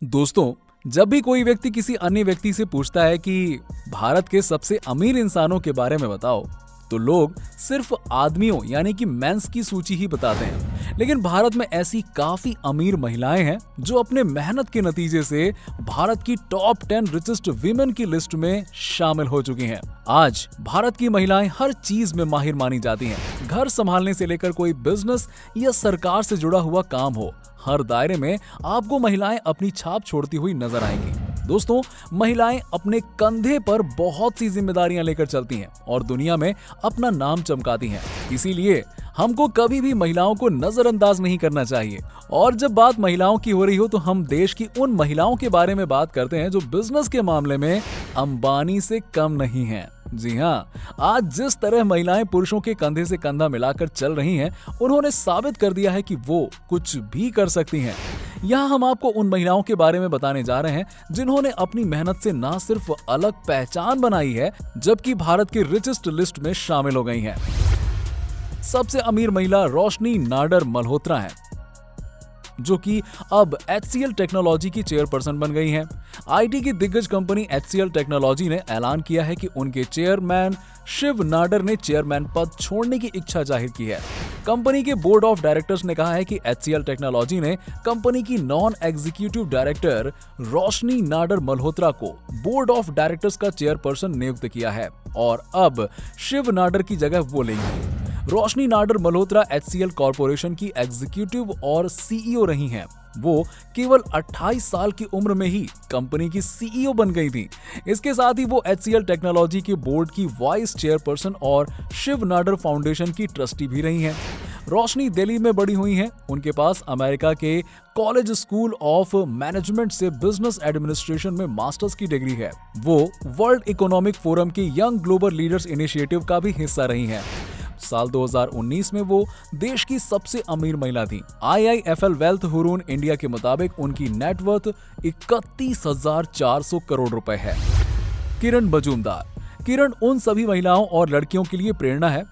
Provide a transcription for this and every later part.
दोस्तों, जब भी कोई व्यक्ति किसी अन्य व्यक्ति से पूछता है कि भारत के सबसे अमीर इंसानों के बारे में बताओ, तो लोग सिर्फ आदमियों यानी कि मेंस की सूची ही बताते हैं। लेकिन भारत में ऐसी काफी अमीर महिलाएं हैं जो अपने मेहनत के नतीजे से भारत की टॉप 10 रिचेस्ट वीमेन की लिस्ट में शामिल हो चुकी हैं। आज भारत की महिलाएं हर चीज में माहिर मानी जाती हैं। घर संभालने से लेकर कोई बिजनेस या सरकार से जुड़ा हुआ काम हो, हर दायरे में आपको महिलाएं अपनी छाप छोड़ती हुई नजर आएंगी। दोस्तों, महिलाएं अपने कंधे पर बहुत सी जिम्मेदारियां लेकर चलती हैं और दुनिया में अपना नाम चमकाती हैं। इसीलिए हमको कभी भी महिलाओं को नजरअंदाज नहीं करना चाहिए। और जब बात महिलाओं की हो रही हो तो हम देश की उन महिलाओं के बारे में बात करते हैं जो बिजनेस के मामले में अंबानी से कम नहीं हैं। जी हाँ, आज जिस तरह महिलाएं पुरुषों के कंधे से कंधा मिलाकर चल रही हैं, उन्होंने साबित कर दिया है कि वो कुछ भी कर सकती हैं। यहाँ हम आपको उन महिलाओं के बारे में बताने जा रहे हैं जिन्होंने अपनी मेहनत से ना सिर्फ अलग पहचान बनाई है, जबकि भारत की रिचेस्ट लिस्ट में शामिल हो गई हैं। सबसे अमीर महिला रोशनी नाडर मल्होत्रा हैं, जो कि अब HCL टेक्नोलॉजी की चेयरपर्सन बन गई हैं। IT की दिग्गज कंपनी HCL टेक्नोलॉजी ने ऐलान किया है कि उनके चेयरमैन शिव नाडर ने चेयरमैन पद छोड़ने की इच्छा जाहिर की है। कंपनी के बोर्ड ऑफ डायरेक्टर्स ने कहा है कि HCL टेक्नोलॉजी ने कंपनी की नॉन एग्जीक्यूटिव डायरेक्टर रोशनी नाडर मल्होत्रा को बोर्ड ऑफ डायरेक्टर्स का चेयरपर्सन नियुक्त किया है और अब शिव नाडर की जगह वो लेंगी। रोशनी नाडर मल्होत्रा HCL कॉरपोरेशन की एग्जीक्यूटिव और CEO रही हैं। वो केवल 28 साल की उम्र में ही कंपनी की CEO बन गई थी। इसके साथ ही वो HCL टेक्नोलॉजी के बोर्ड की वाइस चेयरपर्सन और शिव नाडर फाउंडेशन की ट्रस्टी भी रही हैं। रोशनी दिल्ली में बड़ी हुई हैं। उनके पास अमेरिका के कॉलेज स्कूल ऑफ मैनेजमेंट से बिजनेस एडमिनिस्ट्रेशन में मास्टर्स की डिग्री है। वो वर्ल्ड इकोनॉमिक फोरम के यंग ग्लोबल लीडर्स इनिशिएटिव का भी हिस्सा रही हैं। साल 2019 में वो देश की सबसे अमीर महिला थी। IIFL वेल्थ हुरून इंडिया के मुताबिक उनकी नेटवर्थ 31,400 करोड़ रुपए है। किरण मजूमदार। किरण उन सभी महिलाओं और लड़कियों के लिए प्रेरणा है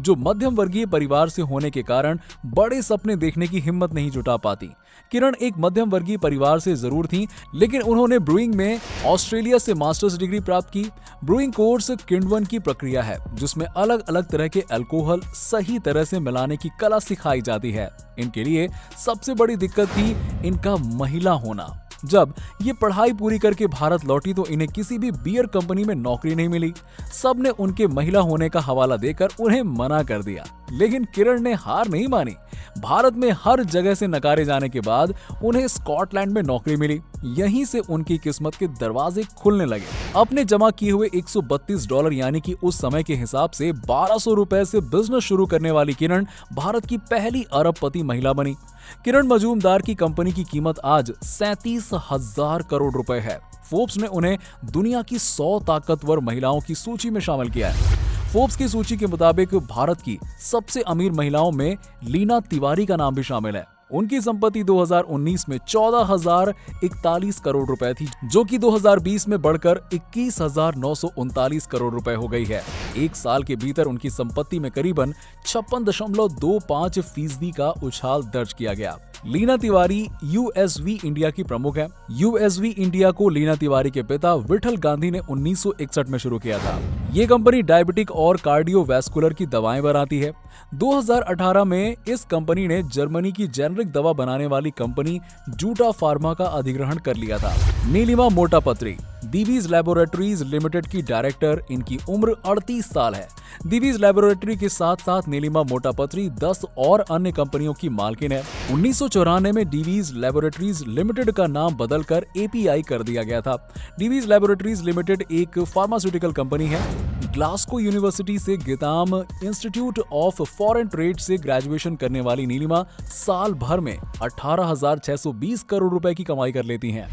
जो मध्यम वर्गीय परिवार से होने के कारण बड़े सपने देखने की हिम्मत नहीं जुटा पाती। किरण एक मध्यम वर्गीय परिवार से जरूर थी, लेकिन उन्होंने ब्रूइंग में ऑस्ट्रेलिया से मास्टर्स डिग्री प्राप्त की। ब्रूइंग कोर्स किण्वन की प्रक्रिया है जिसमें अलग अलग तरह के अल्कोहल सही तरह से मिलाने की कला सिखाई जाती है। इनके लिए सबसे बड़ी दिक्कत थी इनका महिला होना। जब ये पढ़ाई पूरी करके भारत लौटी तो इन्हें किसी भी बियर कंपनी में नौकरी नहीं मिली। सबने उनके महिला होने का हवाला देकर उन्हें मना कर दिया, लेकिन किरण ने हार नहीं मानी। भारत में हर जगह से नकारे जाने के बाद उन्हें स्कॉटलैंड में नौकरी मिली। यहीं से उनकी किस्मत के दरवाजे खुलने लगे। अपने जमा किए हुए $132 यानी कि उस समय के हिसाब से 1200 रुपए से बिजनेस शुरू करने वाली किरण भारत की पहली अरबपति महिला बनी। किरण मजूमदार की कंपनी की कीमत आज 37,000 करोड़ रुपए है। फोर्ब्स ने उन्हें दुनिया की 100 ताकतवर महिलाओं की सूची में शामिल किया है। फोर्ब्स की सूची के मुताबिक भारत की सबसे अमीर महिलाओं में लीना तिवारी का नाम भी शामिल है। उनकी संपत्ति 2019 में 14,041 करोड़ रुपए थी, जो कि 2020 में बढ़कर 21,939 करोड़ रुपए हो गई है। एक साल के भीतर उनकी संपत्ति में करीबन 56.25% का उछाल दर्ज किया गया। लीना तिवारी USV इंडिया की प्रमुख है। USV इंडिया को लीना तिवारी के पिता विठल गांधी ने 1961 में शुरू किया था। ये कंपनी डायबिटिक और कार्डियोवैस्कुलर की दवाएं बनाती है। 2018 में इस कंपनी ने जर्मनी की जेनरिक दवा बनाने वाली कंपनी जूटा फार्मा का अधिग्रहण कर लिया था। नीलिमा मोटापत्री दिवीज लैबोरेटरीज लिमिटेड की डायरेक्टर, इनकी उम्र 38 साल है। दिवीज लैबोरेटरी के साथ साथ नीलिमा मोटापत्री 10 और अन्य कंपनियों की मालकिन है। 1994 में दिवीज लैबोरेटरीज लिमिटेड का नाम बदलकर API कर दिया गया था। दिवीज लैबोरेटरीज लिमिटेड एक फार्मास्यूटिकल कंपनी है। ग्लासगो यूनिवर्सिटी से GITAM institute of foreign trade से ग्रेजुएशन करने वाली नीलिमा साल भर में 18,620 करोड़ रुपए की कमाई कर लेती हैं।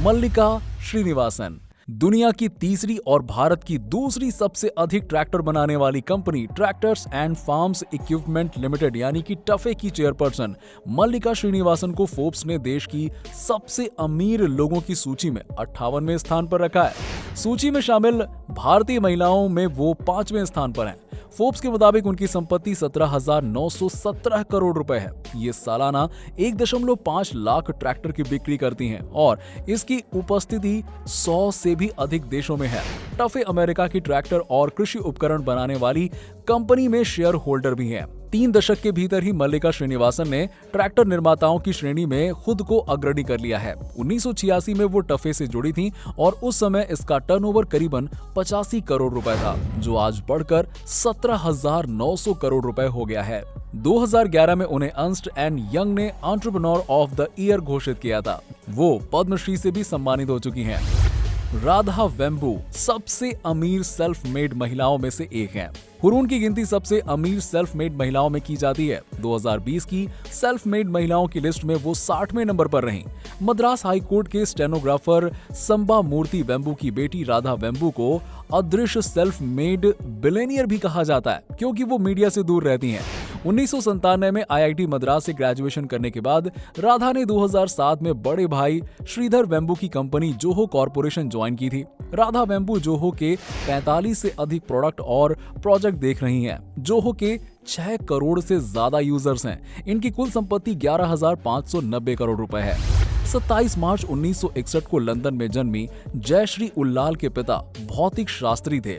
मल्लिका श्रीनिवासन दुनिया की तीसरी और भारत की दूसरी सबसे अधिक ट्रैक्टर बनाने वाली company tractors and farms equipment limited यानी कि टफे की चेयरपर्सन मल्लिका श्रीनिवासन को फोर्ब्स ने देश की सबसे अमीर लोगों की सूची में 58वें स्थान पर रखा है। सूची में शामिल भारतीय महिलाओं में वो 5वें स्थान पर हैं। फोर्ब्स के मुताबिक उनकी संपत्ति 17,917 करोड़ रुपए है। ये सालाना 1.5 लाख ट्रैक्टर की बिक्री करती हैं और इसकी उपस्थिति 100 से भी अधिक देशों में है। टफे अमेरिका की ट्रैक्टर और कृषि उपकरण बनाने वाली कंपनी में शेयर होल्डर भी हैं। 3 दशक के भीतर ही मल्लिका श्रीनिवासन ने ट्रैक्टर निर्माताओं की श्रेणी में खुद को अग्रणी कर लिया है। 1986 में वो टफे से जुड़ी थी और उस समय इसका टर्नओवर करीबन 85 करोड़ रुपए था, जो आज बढ़कर 17,900 करोड़ रुपए हो गया है। 2011 में उन्हें अर्न्स्ट एंड यंग ने एंटरप्रेन्योर ऑफ द ईयर घोषित किया था। वो पद्मश्री से भी सम्मानित हो चुकी हैं। राधा वेम्बू सबसे अमीर सेल्फ मेड महिलाओं में से एक हैं। हुरून की गिनती सबसे अमीर सेल्फ मेड महिलाओं में की जाती है। 2020 की सेल्फ मेड महिलाओं की लिस्ट में वो 60वें नंबर पर रहीं। मद्रास हाई कोर्ट के स्टेनोग्राफर संबा मूर्ति वेम्बू की बेटी राधा वेम्बू को अदृश्य सेल्फ मेड बिलियनियर भी कहा जाता है, क्योंकि वो मीडिया से दूर रहती हैं। 1997 में IIT मद्रास से ग्रेजुएशन करने के बाद राधा ने 2007 में बड़े भाई श्रीधर वेम्बू की कंपनी जोहो कॉर्पोरेशन ज्वाइन की थी। राधा वेम्बू जोहो के 45 से अधिक प्रोडक्ट और प्रोजेक्ट देख रही हैं। जोहो के 6 करोड़ से ज्यादा यूजर्स हैं। इनकी कुल संपत्ति 11,590 करोड़ रुपए है। 27 मार्च 1961 को लंदन में जन्मी जयश्री उल्लाल के पिता भौतिक शास्त्री थे।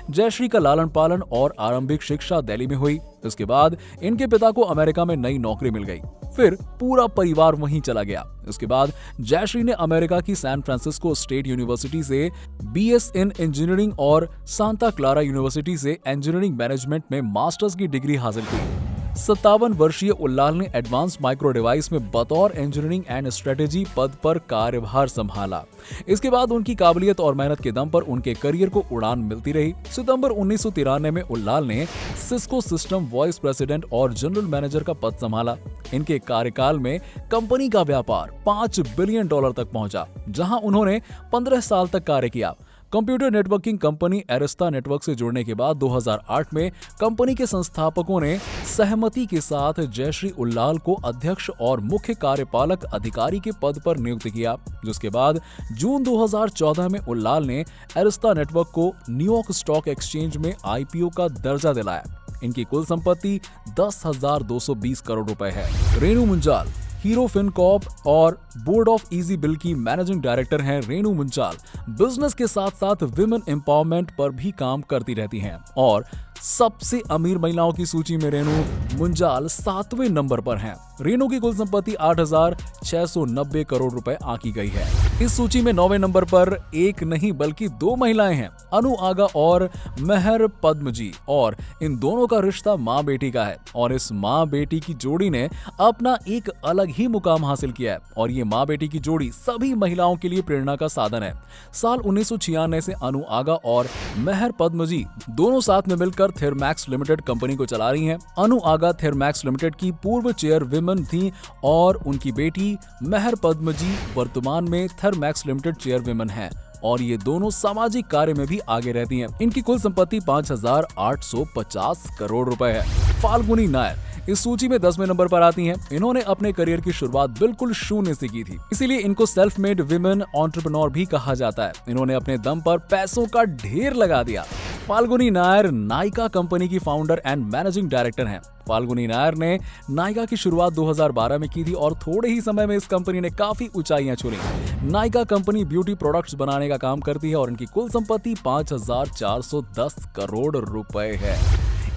जयश्री का लालन पालन और आरंभिक शिक्षा दिल्ली में हुई। इसके बाद इनके पिता को अमेरिका में नई नौकरी मिल गई। फिर पूरा परिवार वहीं चला गया। इसके बाद जयश्री ने अमेरिका की सैन फ्रांसिस्को स्टेट यूनिवर्सिटी से BS इन इंजीनियरिंग और सांता क्लारा यूनिवर्सिटी से इंजीनियरिंग मैनेजमेंट में मास्टर्स की डिग्री हासिल की। 57 वर्षीय उल्लाल ने एडवांस माइक्रो डिवाइस में बतौर इंजीनियरिंग एंड स्ट्रेटेजी पद पर कार्यभार संभाला। इसके बाद उनकी काबिलियत और मेहनत के दम पर उनके करियर को उड़ान मिलती रही। सितंबर 1993 में उल्लाल ने सिस्को सिस्टम वाइस प्रेसिडेंट और जनरल मैनेजर का पद संभाला। इनके कार्यकाल में कंपनी का व्यापार $5 बिलियन तक पहुंचा, जहां उन्होंने 15 साल तक कार्य किया। कंप्यूटर नेटवर्किंग कंपनी एरिस्टा नेटवर्क से जुड़ने के बाद 2008 में कंपनी के संस्थापकों ने सहमति के साथ जयश्री उल्लाल को अध्यक्ष और मुख्य कार्यपालक अधिकारी के पद पर नियुक्त किया, जिसके बाद जून 2014 में उल्लाल ने एरिस्टा नेटवर्क को न्यूयॉर्क स्टॉक एक्सचेंज में IPO का दर्जा दिलाया। इनकी कुल संपत्ति 10,220 करोड़ रुपए है। रेणु मुंजाल हीरो फिनकॉर्प और बोर्ड ऑफ इजी बिल की मैनेजिंग डायरेक्टर हैं। रेणु मुंजाल बिजनेस के साथ साथ विमेन एम्पावरमेंट पर भी काम करती रहती हैं और सबसे अमीर महिलाओं की सूची में रेणु मुंजाल 7वें नंबर पर हैं। रेणु की कुल संपत्ति 8,690 करोड़ रुपए आंकी गई है। इस सूची में 9वें नंबर पर एक नहीं बल्कि 2 महिलाएं हैं, अनु आगा और मेहर पद्मजी, और इन दोनों का रिश्ता माँ बेटी का है और इस माँ बेटी की जोड़ी ने अपना एक अलग ही मुकाम हासिल किया है और ये माँ बेटी की जोड़ी सभी महिलाओं के लिए प्रेरणा का साधन है। साल 1996 से अनु आगा और मेहर पद्मजी दोनों साथ में मिलकर थेरमैक्स लिमिटेड कंपनी को चला रही हैं। अनु आगा थेरमैक्स लिमिटेड की पूर्व चेयरवुमन थी और उनकी बेटी मेहर पद्मजी वर्तमान में थेरमैक्स लिमिटेड चेयरवुमन है और ये दोनों सामाजिक कार्य में भी आगे रहती हैं। इनकी कुल संपत्ति 5,850 करोड़ रुपए है। फाल्गुनी नायर इस सूची में 10वें नंबर पर आती हैं। इन्होंने अपने करियर की शुरुआत बिल्कुल शून्य से की थी, इसीलिए इनको सेल्फ मेड विमेन एंटरप्रेन्योर भी कहा जाता है। इन्होंने अपने दम पर पैसों का ढेर लगा दिया। फाल्गुनी नायर नायका कंपनी की फाउंडर एंड मैनेजिंग डायरेक्टर हैं। फाल्गुनी नायर ने नायका की शुरुआत 2012 में की थी और थोड़े ही समय में इस कंपनी ने काफी ऊंचाइयां छू ली। नायका कंपनी ब्यूटी प्रोडक्ट्स बनाने का काम करती है और इनकी कुल संपत्ति 5,410 करोड़ रुपए है।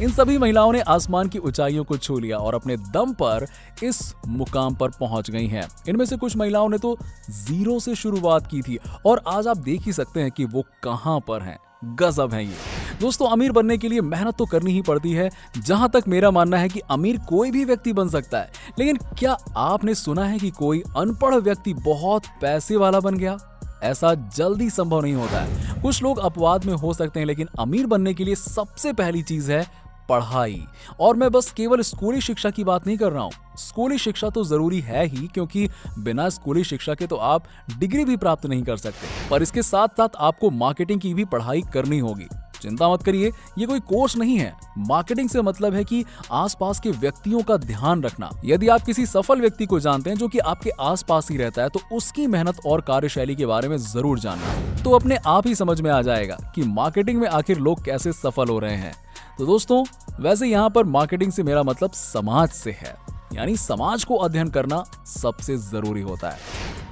इन सभी महिलाओं ने आसमान की ऊंचाइयों को छू लिया और अपने दम पर इस मुकाम पर पहुंच गई हैं। इनमें से कुछ महिलाओं ने तो जीरो से शुरुआत की थी और आज आप देख ही सकते हैं कि वो कहां पर हैं। गजब है ये। दोस्तों, अमीर बनने के लिए मेहनत तो करनी ही पड़ती है। जहां तक मेरा मानना है कि अमीर कोई भी व्यक्ति बन सकता है, लेकिन क्या आपने सुना है कि कोई अनपढ़ व्यक्ति बहुत पैसे वाला बन गया? ऐसा जल्दी संभव नहीं होता है। कुछ लोग अपवाद में हो सकते हैं, लेकिन अमीर बनने के लिए सबसे पहली चीज है पढ़ाई। और मैं बस केवल स्कूली शिक्षा की बात नहीं कर रहा हूं। स्कूली शिक्षा तो जरूरी है ही, क्योंकि बिना स्कूली शिक्षा के तो आप डिग्री भी प्राप्त नहीं कर सकते, पर इसके साथ साथ आपको मार्केटिंग की भी पढ़ाई करनी होगी। चिंता मत करिए, ये कोई कोर्स नहीं है। मार्केटिंग से मतलब है कि आसपास के व्यक्तियों का ध्यान रखना। यदि आप किसी सफल व्यक्ति को जानते हैं जो कि आपके आसपास ही रहता है, तो उसकी मेहनत और कार्यशैली के बारे में जरूर जानना, तो अपने आप ही समझ में आ जाएगा कि मार्केटिंग में आखिर लोग कैसे सफल हो रहे हैं। तो दोस्तों, वैसे यहाँ पर मार्केटिंग से मेरा मतलब समाज से है, यानी समाज को अध्ययन करना सबसे जरूरी होता है।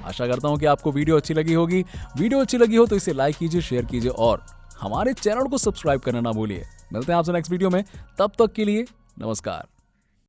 आशा करता हूँ कि आपको वीडियो अच्छी लगी होगी। वीडियो अच्छी लगी हो तो इसे लाइक कीजिए, शेयर कीजिए और हमारे चैनल को सब्सक्राइब करना ना भूलिए। मिलते हैं आपसे नेक्स्ट वीडियो में, तब तक के लिए नमस्कार।